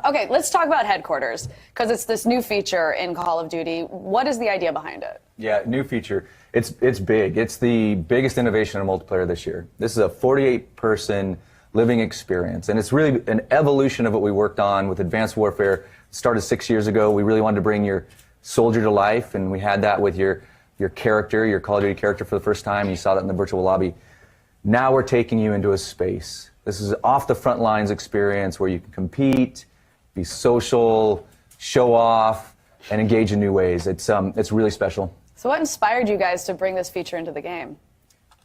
Okay, let's talk about headquarters, because it's this new feature in Call of Duty. What is the idea behind it? Yeah, new feature. It's big. It's the biggest innovation in multiplayer this year. This is a 48-person living experience, and it's really an evolution of what we worked on with Advanced Warfare. It started 6 years ago. We really wanted to bring your soldier to life, and we had that with your character, your Call of Duty character for the first time. You saw that in the virtual lobby. Now we're taking you into a space. This is off the front lines experience where you can compete, be social, show off, and engage in new ways. It's really special. So what inspired you guys to bring this feature into the game?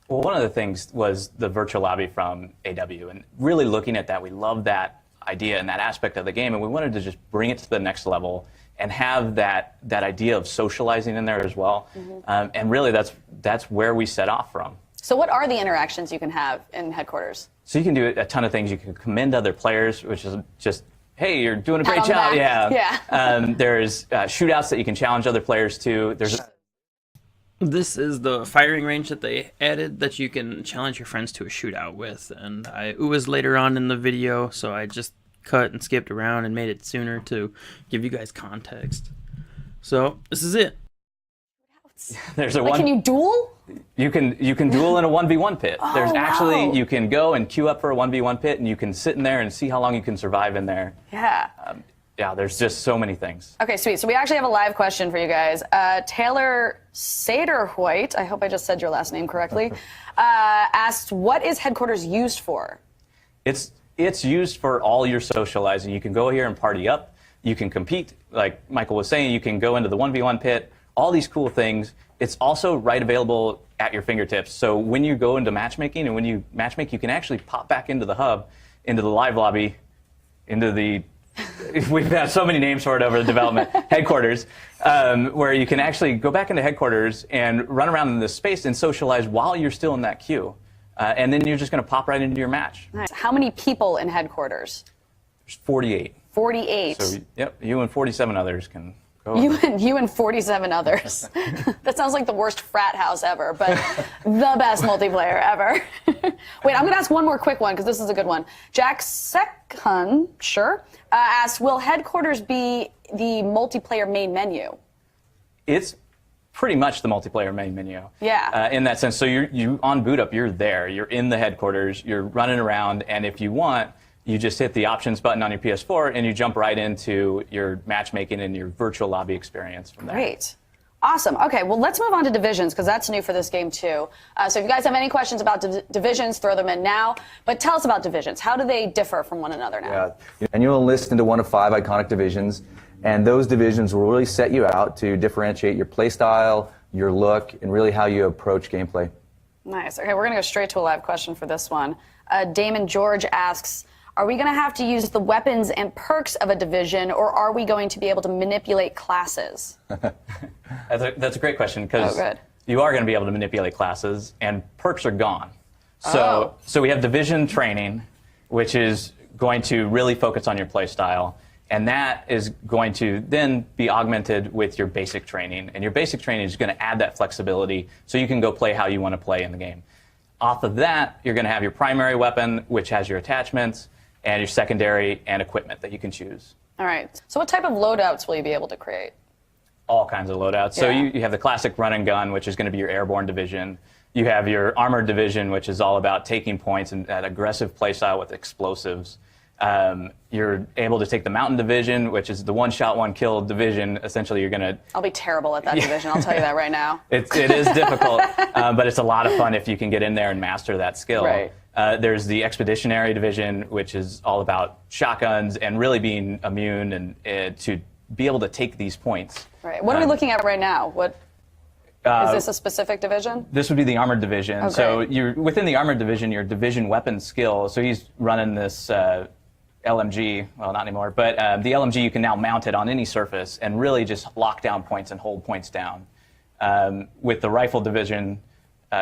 Well, one of the things was the virtual lobby from AW, and really looking at that, we loved that idea and that aspect of the game, and we wanted to just bring it to the next level and have that idea of socializing in there as well. Mm-hmm. And really, that's where we set off from. So what are the interactions you can have in headquarters? So you can do a ton of things. You can commend other players, which is just, hey, you're doing a great job. Yeah. There's shootouts that you can challenge other players to. This is the firing range that they added that you can challenge your friends to a shootout with. And it was later on in the video, so I just cut and skipped around and made it sooner to give you guys context. So this is it. There's a can you duel? You can duel in a 1v1 pit. Oh, There's actually, wow. you can go and queue up for a 1v1 pit, and you can sit in there and see how long you can survive in there. Yeah. Yeah, there's just so many things. Okay, sweet. So we actually have a live question for you guys. Taylor Saderhoyt, I hope I just said your last name correctly, asked, what is headquarters used for? It's used for all your socializing. You can go here and party up. You can compete, like Michael was saying. You can go into the 1v1 pit. All these cool things. It's also right available at your fingertips. So when you go into matchmaking and when you matchmake, you can actually pop back into the hub, into the live lobby, into the we've had so many names for it over the development headquarters, where you can actually go back into headquarters and run around in this space and socialize while you're still in that queue. And then you're just going to pop right into your match. Nice. How many people in headquarters? There's 48. 48. So, yep, you and 47 others can go. You and 47 others. That sounds like the worst frat house ever, but the best multiplayer ever. Wait, I'm going to ask one more quick one, because this is a good one. Jack Sekhun, asked, will headquarters be the multiplayer main menu? It's pretty much the multiplayer main menu. Yeah. In that sense. So you on boot up, you're there. You're in the headquarters. You're running around. And if you want, you just hit the options button on your PS4 and you jump right into your matchmaking and your virtual lobby experience from there. Great. Awesome. Okay, well, let's move on to divisions, because that's new for this game, too. So if you guys have any questions about divisions, throw them in now. But tell us about divisions. How do they differ from one another now? Yeah. And you'll enlist into one of 5 iconic divisions, and those divisions will really set you out to differentiate your play style, your look, and really how you approach gameplay. Nice. Okay, we're going to go straight to a live question for this one. Damon George asks, are we going to have to use the weapons and perks of a division, or are we going to be able to manipulate classes? That's a great question, because you are going to be able to manipulate classes, and perks are gone. So we have division training, which is going to really focus on your play style, and that is going to then be augmented with your basic training. And your basic training is going to add that flexibility so you can go play how you want to play in the game. Off of that, you're going to have your primary weapon, which has your attachments, and your secondary and equipment that you can choose. All right. So what type of loadouts will you be able to create? All kinds of loadouts. So you have the classic run and gun, which is going to be your airborne division. You have your armored division, which is all about taking points and that aggressive playstyle with explosives. You're able to take the mountain division, which is the one-shot, one-kill division. Essentially, you're going to... I'll be terrible at that division, I'll tell you that right now. It is difficult, but it's a lot of fun if you can get in there and master that skill. Right. There's the expeditionary division, which is all about shotguns and really being immune and to be able to take these points. Right. What are we looking at right now? What is this a specific division? This would be the armored division. Okay. So you're within the armored division, your division weapon skill. So he's running this LMG. Well, not anymore, but the LMG, you can now mount it on any surface and really just lock down points and hold points down. With the rifle division,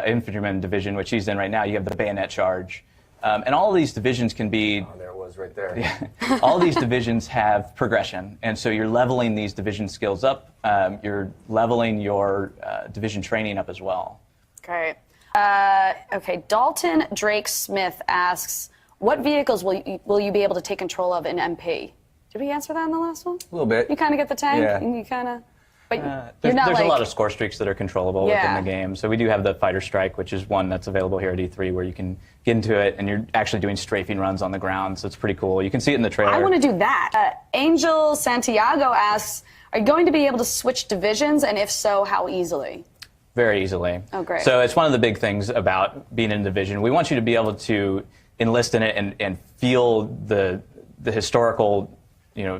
infantryman division, which he's in right now, you have the bayonet charge. And all of these divisions can be... Oh, there it was right there. Yeah, all these divisions have progression. And so you're leveling these division skills up. You're leveling your division training up as well. Great. Okay, Dalton Drake Smith asks, what vehicles will you be able to take control of in MP? Did we answer that in the last one? A little bit. You kind of get the tank, Yeah. and you kind of. But There's, you're not there's like a lot of score streaks that are controllable Yeah. within the game. So we do have the Fighter Strike, which is one that's available here at E3, where you can get into it and you're actually doing strafing runs on the ground. So it's pretty cool. You can see it in the trailer. I want to do that. Angel Santiago asks, "Are you going to be able to switch divisions, and if so, how easily?" Very easily. Oh, great. So it's one of the big things about being in a division. We want you to be able to enlist in it and feel the historical,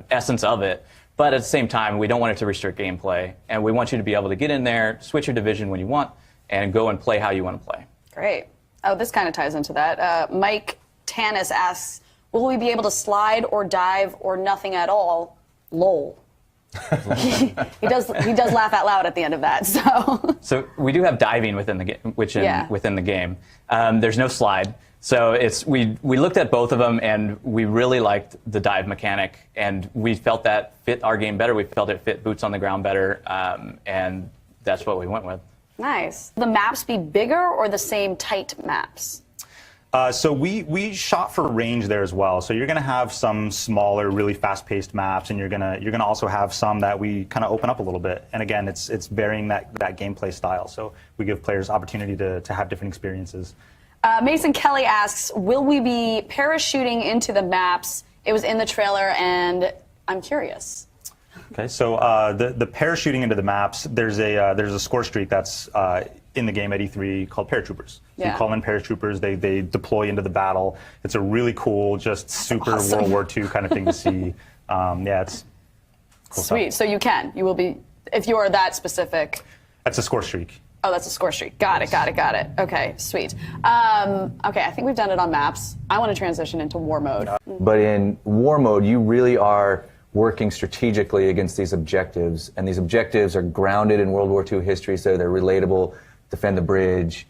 essence of it. But at the same time, we don't want it to restrict gameplay, and we want you to be able to get in there, switch your division when you want, and go and play how you want to play. Great. Oh, this kind of ties into that. Mike Tanis asks, "Will we be able to slide or dive or nothing at all?" Lol. he does laugh out loud at the end of that. So we do have diving within the game, within the game. There's no slide. So we looked at both of them, and we really liked the dive mechanic, and we felt that fit our game better. We felt it fit boots on the ground better, and that's what we went with. Nice. The maps be bigger or the same tight maps? So we shot for range there as well. So you're going to have some smaller, really fast-paced maps, and you're gonna also have some that we kind of open up a little bit. And again, it's varying that gameplay style. So we give players opportunity to have different experiences. Mason Kelly asks, "Will we be parachuting into the maps?" It was in the trailer, and I'm curious. Okay, so the parachuting into the maps, there's a score streak that's in the game at E3 called paratroopers. So Yeah. you call in paratroopers, they deploy into the battle. It's a really cool, just super awesome. World War II kind of thing to see. It's cool Sweet. stuff. So you will be, if you are that specific. That's a score streak. Oh, that's a score streak. Got it. Okay, sweet. Okay, I think we've done it on maps. I want to transition into war mode. But in war mode, you really are working strategically against these objectives, and these objectives are grounded in World War II history, so they're relatable. Defend the bridge,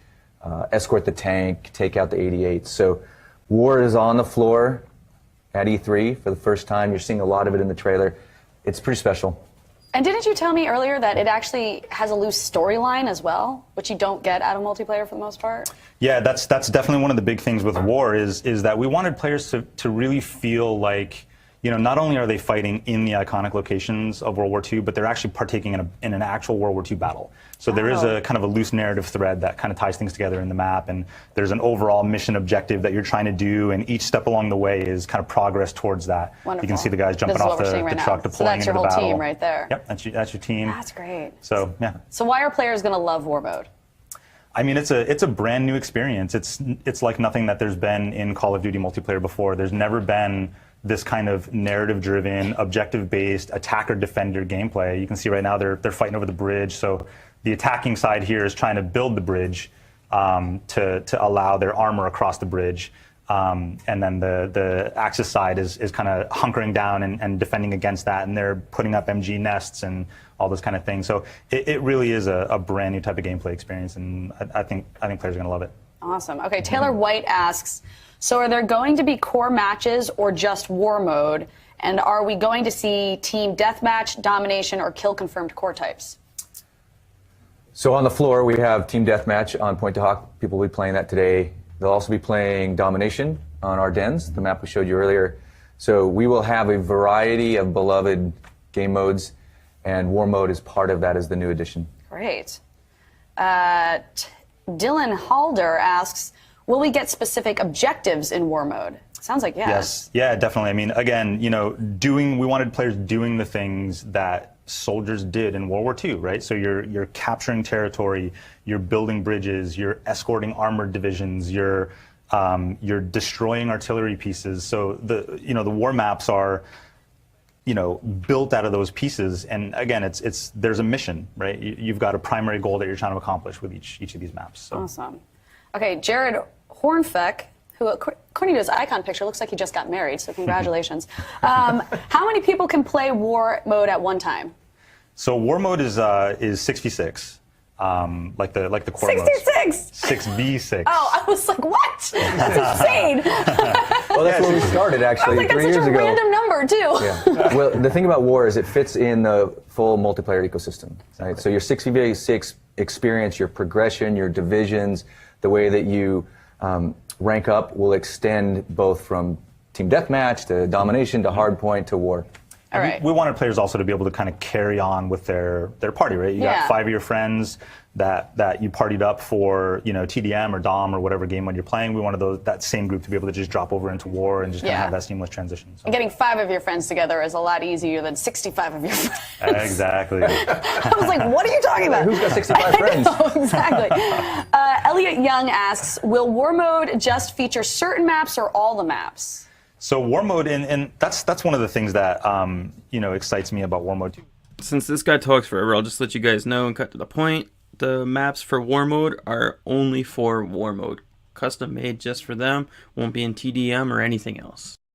escort the tank, take out the 88. So war is on the floor at E3 for the first time. You're seeing a lot of it in the trailer. It's pretty special. And didn't you tell me earlier that it actually has a loose storyline as well, which you don't get out of multiplayer for the most part? Yeah, that's definitely one of the big things with war is that we wanted players to really feel like, not only are they fighting in the iconic locations of World War II, but they're actually partaking in an actual World War II battle. So there is a kind of a loose narrative thread that kind of ties things together in the map, and there's an overall mission objective that you're trying to do, and each step along the way is kind of progress towards that. Wonderful. You can see the guys jumping off the truck, deploying So that's your into the whole battle. team right there. Yep, that's your team. That's great. So yeah. So why are players going to love war mode? I mean, it's a brand new experience. It's like nothing that there's been in Call of Duty multiplayer before. There's never been this kind of narrative-driven, objective-based attacker-defender gameplay. You can see right now they're fighting over the bridge. So the attacking side here is trying to build the bridge to allow their armor across the bridge. And then the Axis side is kind of hunkering down and defending against that, and they're putting up MG nests and all those kind of things. So it really is a brand new type of gameplay experience, and I think players are going to love it. Awesome. Okay, Taylor White asks, "So are there going to be core matches or just war mode? And are we going to see team deathmatch, domination, or kill confirmed core types?" So on the floor, we have Team Deathmatch on Point to Hawk. People will be playing that today. They'll also be playing Domination on Ardennes, the map we showed you earlier. So we will have a variety of beloved game modes, and War Mode is part of that as the new addition. Great. Dylan Halder asks, "Will we get specific objectives in war mode?" Sounds like yes. Yes, yeah, definitely. I mean, again, we wanted players doing the things that soldiers did in World War II, right? So you're capturing territory, you're building bridges, you're escorting armored divisions, you're destroying artillery pieces. So the war maps are built out of those pieces, and again, there's a mission, right? You've got a primary goal that you're trying to accomplish with each of these maps. So. Awesome. Okay, Jared Hornfeck, who according to his icon picture looks like he just got married, so congratulations. How many people can play war mode at one time? So war mode is 6v6, like the core modes. 66. 6v6. Oh, I was like, what? That's insane. Well, that's where we started, I actually, was like, 3 that's years such a ago. random number, too. Yeah. Well, the thing about war is it fits in the full multiplayer ecosystem. Right? So your 6v6 experience, your progression, your divisions, the way that you rank up will extend both from team deathmatch to domination to hardpoint to war. All right. We wanted players also to be able to kind of carry on with their party, right? You Yeah. got 5 of your friends that you partied up for, TDM or Dom or whatever game when you're playing. We wanted that same group to be able to just drop over into war and just kind Yeah. of have that seamless transition. So. Getting 5 of your friends together is a lot easier than 65 of your friends. Exactly. I was like, what are you talking about? Who's got 65 friends? Oh, exactly. Elliot Young asks, will War Mode just feature certain maps or all the maps? So War Mode, and that's one of the things that excites me about War Mode 2. Since this guy talks forever, I'll just let you guys know and cut to the point. The maps for War Mode are only for War Mode. Custom made just for them. Won't be in TDM or anything else.